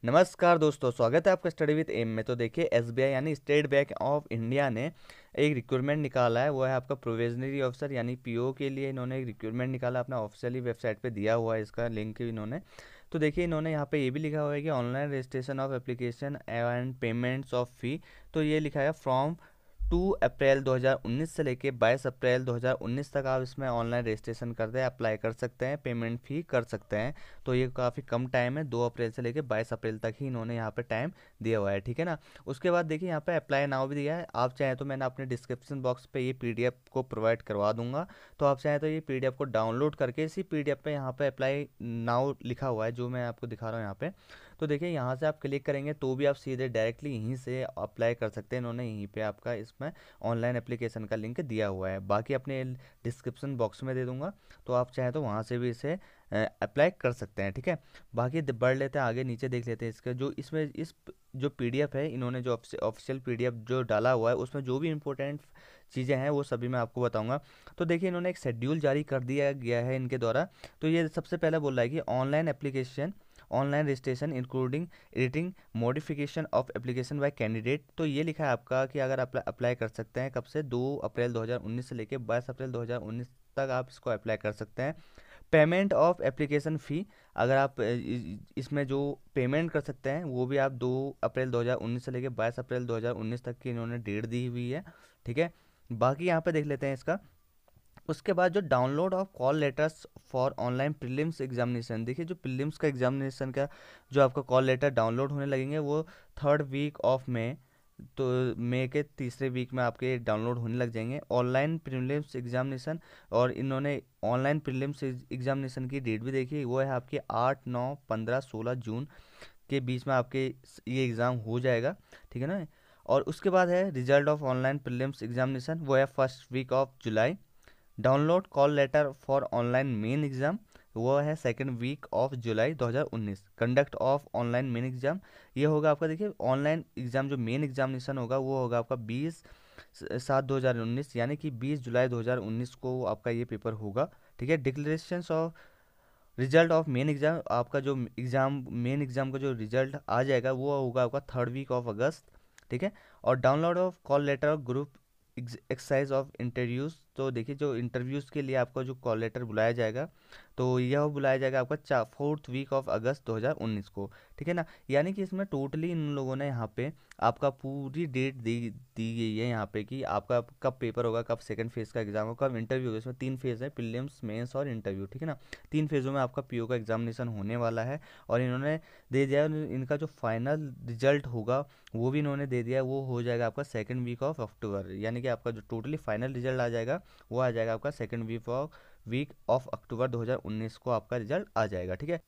नमस्कार दोस्तों, स्वागत है आपका स्टडी विद एम में। तो देखिए एसबीआई यानी स्टेट बैंक ऑफ इंडिया ने एक रिक्रूटमेंट निकाला है। वो है आपका प्रोविजनरी ऑफिसर यानी पीओ के लिए इन्होंने एक रिक्रूटमेंट निकाला, अपना ऑफिशियली वेबसाइट पे दिया हुआ है, इसका लिंक इन्होंने। तो देखिए इन्होंने यहाँ पे ये भी लिखा हुआ है कि online registration of application and payments of fee. तो ये लिखा है फ्रॉम 2 अप्रैल 2019 से लेके 22 अप्रैल 2019 तक आप इसमें ऑनलाइन रजिस्ट्रेशन कर दे अप्लाई कर सकते हैं, पेमेंट फी कर सकते हैं। तो ये काफ़ी कम टाइम है, 2 अप्रैल से लेके 22 अप्रैल तक ही इन्होंने यहाँ पे टाइम दिया हुआ है, ठीक है ना। उसके बाद देखिए यहाँ पे अप्लाई नाउ भी दिया है। आप चाहें तो मैंने अपने डिस्क्रिप्शन बॉक्स पे ये पीडीएफ को प्रोवाइड करवा दूंगा। तो आप चाहें तो ये पीडीएफ को डाउनलोड करके इसी पीडीएफ पे यहाँ पे अप्लाई नाउ लिखा हुआ है जो मैं आपको दिखा रहा हूँ यहाँ पे। तो देखिए यहाँ से आप क्लिक करेंगे तो भी आप सीधे डायरेक्टली यहीं से अप्लाई कर सकते हैं। इन्होंने यहीं पे आपका इसमें ऑनलाइन एप्लीकेशन का लिंक दिया हुआ है, बाकी अपने डिस्क्रिप्शन बॉक्स में दे दूंगा। तो आप चाहें तो वहाँ से भी इसे अप्लाई कर सकते हैं, ठीक है। बाकी बढ़ लेते हैं आगे, नीचे देख लेते हैं इसका जो इसमें इस जो पीडीएफ है, इन्होंने जो ऑफिशियल पीडीएफ जो डाला हुआ है उसमें जो भी इंपॉर्टेंट चीज़ें हैं वो सभी मैं आपको बताऊंगा। तो देखिए इन्होंने एक शेड्यूल जारी कर दिया गया है इनके द्वारा। तो ये सबसे पहले बोल रहा है कि online application online registration including editing modification of application by candidate. तो ये लिखा है आपका कि अगर आप अप्लाई कर सकते हैं कब से, 2 अप्रैल 2019 से लेकर 22 अप्रैल 2019 तक आप इसको अप्लाई कर सकते हैं। पेमेंट ऑफ एप्लीकेशन फ़ी, अगर आप इसमें जो पेमेंट कर सकते हैं वो भी आप 2 अप्रैल 2019 से लेकर 22 अप्रैल 2019 तक की इन्होंने डेट दी हुई है, ठीक है। बाकी यहाँ पे देख लेते हैं इसका। उसके बाद जो download of call letters for online prelims examination, देखिए जो प्रीलिम्स का एग्जामिनेशन का जो आपका कॉल लेटर डाउनलोड होने लगेंगे वो 3rd वीक ऑफ मई। तो मई के तीसरे वीक में आपके डाउनलोड होने लग जाएंगे ऑनलाइन प्रीलिम्स एग्जामिनेशन। और इन्होंने ऑनलाइन प्रीलिम्स एग्जामिनेशन की डेट भी देखी, वो है आपकी 8, 9, 15, 16 जून के बीच में आपके ये एग्ज़ाम हो जाएगा, ठीक है ना। और उसके बाद है result of online prelims examination, वो है 1st week of July. Download call letter for online main exam, वो है 2nd week of July 2019। Conduct of online main exam, ये होगा आपका, देखिए ऑनलाइन एग्जाम जो मेन एग्जामिनेशन होगा वो होगा आपका 20/7/2019 यानी कि 20 जुलाई 2019 को आपका ये पेपर होगा, ठीक है। Declaration of result of main exam, आपका जो एग्जाम मेन एग्जाम का जो रिजल्ट आ जाएगा वो होगा आपका 3rd वीक ऑफ अगस्त, ठीक है। और download of call letter of group exercise of interviews, तो देखिए जो इंटरव्यूज़ के लिए आपका जो कॉल लेटर बुलाया जाएगा तो यह बुलाया जाएगा आपका 4th वीक ऑफ अगस्त 2019 को, ठीक है ना। यानी कि इसमें टोटली इन लोगों ने यहाँ पे आपका पूरी डेट दी गई है यहाँ पे कि आपका कब पेपर होगा, कब सेकंड फेज़ का एग्जाम होगा, कब इंटरव्यू होगा। इसमें 3 फेज़ है, प्रीलिम्स, मेंस और इंटरव्यू, ठीक है ना। 3 फेज़ों में आपका पीओ का एग्जामिनेशन होने वाला है। और इन्होंने दे दिया इनका जो फाइनल रिजल्ट होगा वो भी इन्होंने दे दिया, वो हो जाएगा आपका 2nd वीक ऑफ अक्टूबर। यानी कि आपका जो टोटली फाइनल रिजल्ट आ जाएगा वो आ जाएगा आपका 2nd वीक ऑफ अक्टूबर 2019 को आपका रिजल्ट आ जाएगा, ठीक है।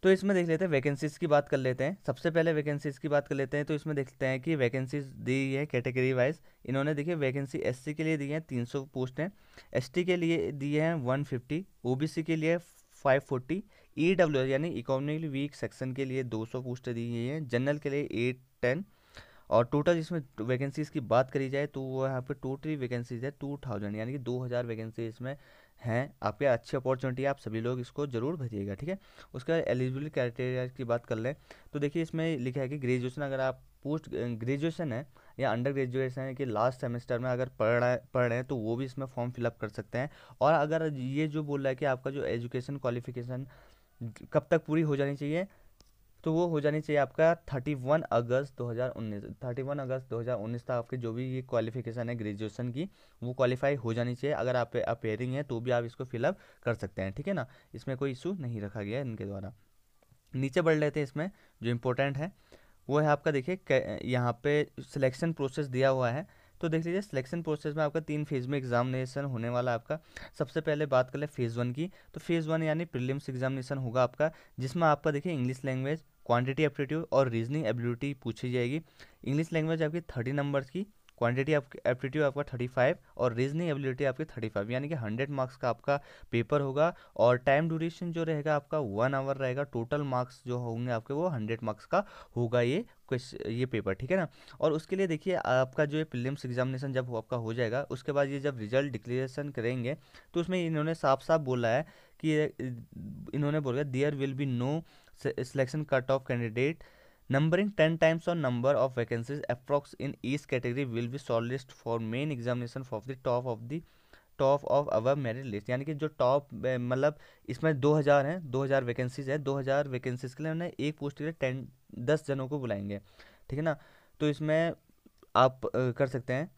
तो इसमें देख लेते हैं वैकेंसीज की बात कर लेते हैं। सबसे पहले वैकेंसीज की बात कर लेते हैं। तो इसमें देखते हैं कि वैकेंसीज दी है कैटेगरी वाइज। इन्होंने देखिए वैकेंसी एससी के लिए दी है 300 पोस्ट हैं, एसटी के लिए दिए हैं 150, ओबीसी के लिए 540, ईडब्ल्यू यानी इकोनॉमिकली वीक सेक्शन के लिए 200 पोस्टें दी गई हैं, जनरल के लिए 810। और टोटल इसमें वैकेंसीज की बात करी जाए तो वो यहाँ पे टोटली वैकेंसीज है 2000 यानी कि 2000 वैकेंसी इसमें हैं। आपके अच्छी अपॉर्चुनिटी है, आप सभी लोग इसको जरूर भरिएगा, ठीक है। उसका एलिजिबिलिटी क्राइटेरिया की बात कर लें तो देखिए इसमें लिखा है कि ग्रेजुएशन, अगर आप पोस्ट ग्रेजुएशन है या अंडर ग्रेजुएशन है कि लास्ट सेमेस्टर में अगर पढ़ रहे हैं तो वो भी इसमें फॉर्म फिलअप कर सकते हैं। और अगर ये जो बोल रहा है कि आपका जो एजुकेशन क्वालिफिकेशन कब तक पूरी हो जानी चाहिए, तो वो हो जानी चाहिए आपका 31 अगस्त 2019, 31 अगस्त 2019 तक आपकी जो भी ये क्वालिफिकेशन है ग्रेजुएशन की वो क्वालिफाई हो जानी चाहिए। अगर आप अपेयरिंग है तो भी आप इसको फिलअप कर सकते हैं, ठीक है ना। इसमें कोई इशू नहीं रखा गया है इनके द्वारा। नीचे बढ़ लेते हैं, इसमें जो इम्पोर्टेंट है वो है आपका, देखिए यहाँ पे सिलेक्शन प्रोसेस दिया हुआ है। तो देख लीजिए सिलेक्शन प्रोसेस में आपका 3 फेज़ में एग्जामिनेशन होने वाला है आपका। सबसे पहले बात कर ले फेज़ 1 की, तो फेज़ 1 यानी प्रीलिम्स एग्जामिनेशन होगा आपका, जिसमें आपका देखिए इंग्लिश लैंग्वेज, क्वांटिटी एप्टीट्यूड और रीजनिंग एबिलिटी पूछी जाएगी। इंग्लिश लैंग्वेज आपकी 30 नंबर्स की, क्वांटिटी एप्टीट्यूड आपका 35 और रीजनिंग एबिलिटी आपकी 35, यानी कि 100 मार्क्स का आपका पेपर होगा। और टाइम ड्यूरेशन जो रहेगा आपका 1 आवर रहेगा। टोटल मार्क्स जो होंगे आपके वो 100 मार्क्स का होगा ये पेपर, ठीक है ना। और उसके लिए देखिए आपका जो ये प्रीलिम्स एग्जामिनेशन जब आपका हो जाएगा उसके बाद ये जब रिजल्ट डिक्लेरेशन करेंगे तो उसमें इन्होंने साफ साफ बोला है कि इन्होंने बोला there will be no selection cut off candidate numbering 10 times on number of vacancies approx in each category will be shortlisted for main examination for the top of our merit list, यानी कि जो top मतलब इसमें 2000 हैं, 2000 vacancies है, 2000 vacancies के लिए उन्हें एक पोस्ट के लिए 10 जनों को बुलाएंगे, ठीक है ना। तो इसमें आप कर सकते हैं,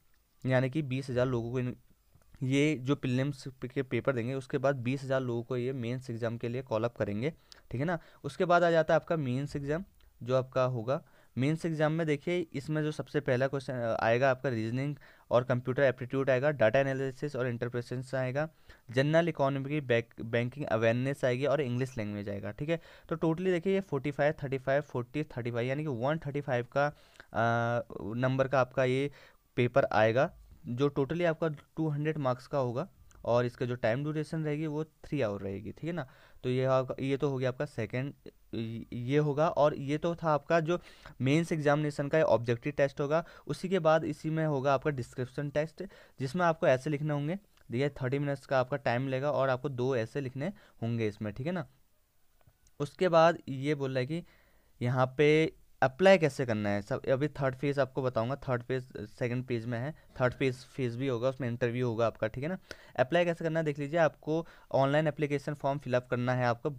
यानी कि 20,000 लोगों को ये जो प्रीलिम्स के पेपर देंगे, उसके बाद 20,000 लोगों को ये मेंस एग्जाम के लिए कॉल अप करेंगे, ठीक है ना। उसके बाद आ जाता है आपका मेंस एग्जाम, जो आपका होगा मेंस एग्जाम में। देखिए इसमें जो सबसे पहला क्वेश्चन आएगा आपका रीजनिंग और कंप्यूटर एप्टीट्यूड आएगा, डाटा एनालिसिस और इंटरप्रेशन आएगा, जनरल इकोनॉमी की बैंकिंग अवेयरनेस आएगी और इंग्लिश लैंग्वेज आएगा, ठीक है। तो टोटली देखिए ये 45, 35, 40, 35 यानी कि 135 का नंबर का आपका ये पेपर आएगा, जो टोटली आपका 200 मार्क्स का होगा, और इसका जो टाइम ड्यूरेशन रहेगी वो 3 आवर रहेगी, ठीक है ना। तो ये तो हो गया आपका सेकंड, ये होगा। और ये तो था आपका जो मेंस एग्जामिनेशन का ऑब्जेक्टिव टेस्ट होगा। उसी के बाद इसी में होगा आपका डिस्क्रिप्शन टेस्ट, जिसमें आपको ऐसे लिखने होंगे, देखिए 30 मिनट्स का आपका टाइम लेगा और आपको 2 ऐसे लिखने होंगे इसमें, ठीक है ना। उसके बाद ये बोल रहा है कि यहाँ पे अप्लाई कैसे करना है सब, अभी थर्ड फेज आपको बताऊंगा। थर्ड फेज सेकंड पेज में है, थर्ड फेज भी होगा, उसमें इंटरव्यू होगा आपका, ठीक है ना। अप्लाई कैसे करना है देख लीजिए। आपको ऑनलाइन एप्लीकेशन फॉर्म फिलअप करना है आपको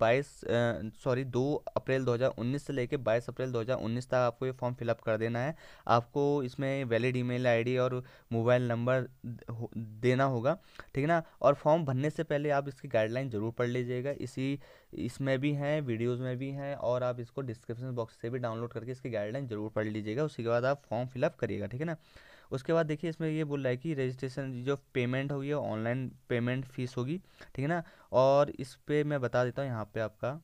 2 अप्रैल 2019 से लेकर 22 अप्रैल 2019 तक आपको ये फॉर्म फिलअप कर देना है। आपको इसमें वैलिड ईमेल आईडी और मोबाइल नंबर देना होगा, ठीक है ना। और फॉर्म भरने से पहले आप इसकी गाइडलाइन ज़रूर पढ़ लीजिएगा, इसमें भी हैं, वीडियोस में भी हैं, और आप इसको डिस्क्रिप्शन बॉक्स से भी डाउनलोड करके इसकी गाइडलाइन जरूर पढ़ लीजिएगा। उसके बाद आप फॉर्म फिलअप करिएगा, ठीक है ना। उसके बाद देखिए इसमें ये बोल रहा है कि रजिस्ट्रेशन जो पेमेंट होगी ऑनलाइन पेमेंट फीस होगी, ठीक है ना। और इस पे मैं बता देता हूँ यहाँ पे आपका,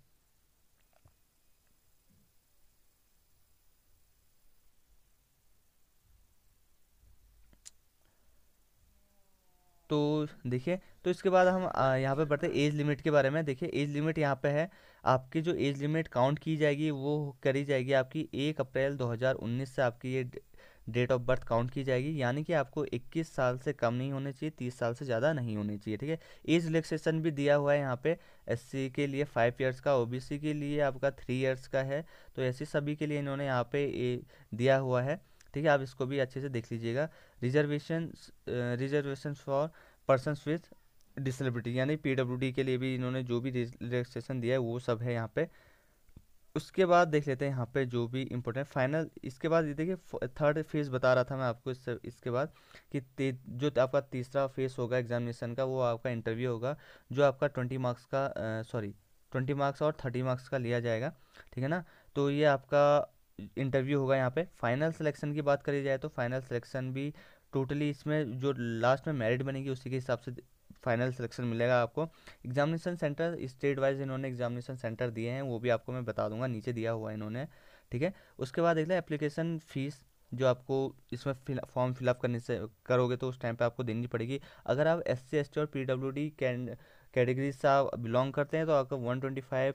तो देखिए, तो इसके बाद हम यहाँ पे बढ़ते हैं एज लिमिट के बारे में। देखिए एज लिमिट यहाँ पे है, आपकी जो एज लिमिट काउंट की जाएगी वो करी जाएगी आपकी 1 अप्रैल 2019 से आपकी ये डेट ऑफ बर्थ काउंट की जाएगी, यानी कि आपको 21 साल से कम नहीं होने चाहिए, 30 साल से ज़्यादा नहीं होनी चाहिए, ठीक है। एज रिलैक्सेशन भी दिया हुआ है यहाँ पे, एससी के लिए 5 ईयर्स का, ओबीसी के लिए आपका 3 ईयर्स का है। तो ऐसे सभी के लिए इन्होंने यहाँ पे दिया हुआ है, ठीक है। आप इसको भी अच्छे से देख लीजिएगा। Reservation for persons with disability, यानी पीडब्ल्यूडी के लिए भी इन्होंने जो भी रिलैक्सेशन दिया है वो सब है यहाँ पे। उसके बाद देख लेते हैं यहाँ पे जो भी इम्पोर्टेंट फाइनल। इसके बाद ये देखिए थर्ड फेज बता रहा था मैं आपको, इसके बाद कि जो आपका तीसरा फेज होगा एग्जामिनेशन का, वो आपका इंटरव्यू होगा, जो आपका 20 मार्क्स का 20 मार्क्स और 30 मार्क्स का लिया जाएगा, ठीक है ना। तो ये आपका इंटरव्यू होगा। यहाँ पे फाइनल सिलेक्शन की बात करी जाए तो फाइनल सिलेक्शन भी टोटली इसमें जो लास्ट में मेरिट बनेगी उसी के हिसाब से फाइनल सिलेक्शन मिलेगा आपको। एग्जामिनेशन सेंटर स्टेट वाइज इन्होंने एग्जामिनेशन सेंटर दिए हैं, वो भी आपको मैं बता दूंगा, नीचे दिया हुआ है इन्होंने, ठीक है। उसके बाद देख लें एप्लीकेशन फ़ीस, जो आपको इसमें फॉर्म फिलअप करने से करोगे तो उस टाइम पे आपको देनी पड़ेगी। अगर आप SC ST और PWD कैटेगरी से आप बिलोंग करते हैं तो आपको 125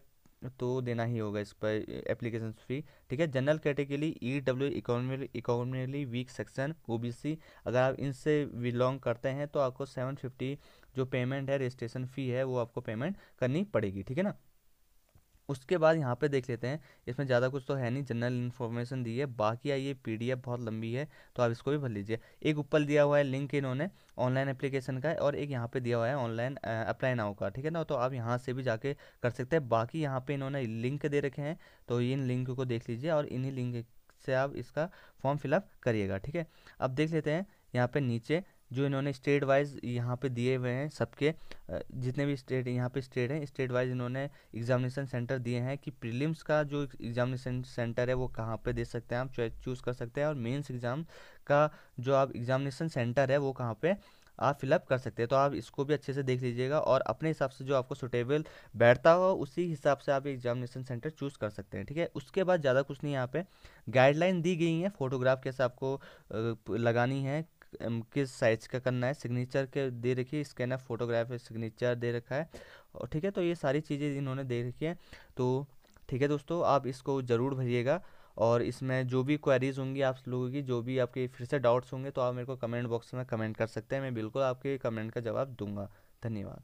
तो देना ही होगा इस पर एप्लीकेशन फ़ी, ठीक है। General category EW economically weak section OBC, अगर आप इनसे बिलोंग करते हैं तो आपको 750 जो पेमेंट है रजिस्ट्रेशन फ़ी है वो आपको पेमेंट करनी पड़ेगी, ठीक है ना। उसके बाद यहाँ पे देख लेते हैं, इसमें ज़्यादा कुछ तो है नहीं, जनरल इन्फॉर्मेशन दी है। बाकी ये PDF बहुत लंबी है तो आप इसको भी भर लीजिए। एक ऊपर दिया हुआ है लिंक इन्होंने ऑनलाइन एप्लीकेशन का, और एक यहाँ पे दिया हुआ है ऑनलाइन अप्लाई नाउ का, ठीक है ना। तो आप यहाँ से भी जाके कर सकते हैं। बाकी यहाँ पे इन्होंने लिंक दे रखे हैं, तो इन लिंक को देख लीजिए और इन्हीं लिंक से आप इसका फॉर्म फिलअप करिएगा, ठीक है। अब देख लेते हैं यहाँ पे नीचे जो इन्होंने स्टेट वाइज यहाँ पे दिए हुए हैं सबके, जितने भी स्टेट यहाँ पे स्टेट हैं, स्टेट वाइज इन्होंने एग्जामिनेशन सेंटर दिए हैं कि प्रीलिम्स का जो एग्जामिनेशन सेंटर है वो कहाँ पे दे सकते हैं, आप चूज़ कर सकते हैं। और मेंस एग्ज़ाम का जो आप एग्जामिनेशन सेंटर है वो कहाँ पे आप फिलअप कर सकते हैं। तो आप इसको भी अच्छे से देख लीजिएगा और अपने हिसाब से जो आपको सुटेबल बैठता हो उसी हिसाब से आप एग्जामिनेशन सेंटर चूज़ कर सकते हैं, ठीक है। उसके बाद ज़्यादा कुछ नहीं, यहाँ पे गाइडलाइन दी गई है, फोटोग्राफ कैसे आपको लगानी है, किस साइज का करना है, सिग्नेचर के दे रखी है, स्कैन ऑफ फोटोग्राफ सिग्नेचर दे रखा है, और ठीक है। तो ये सारी चीज़ें इन्होंने दे रखी है। तो ठीक है दोस्तों, आप इसको ज़रूर भरिएगा, और इसमें जो भी क्वेरीज होंगी आप लोगों की, जो भी आपके फिर से डाउट्स होंगे तो आप मेरे को कमेंट बॉक्स में कमेंट कर सकते हैं, मैं बिल्कुल आपके कमेंट का जवाब दूंगा। धन्यवाद।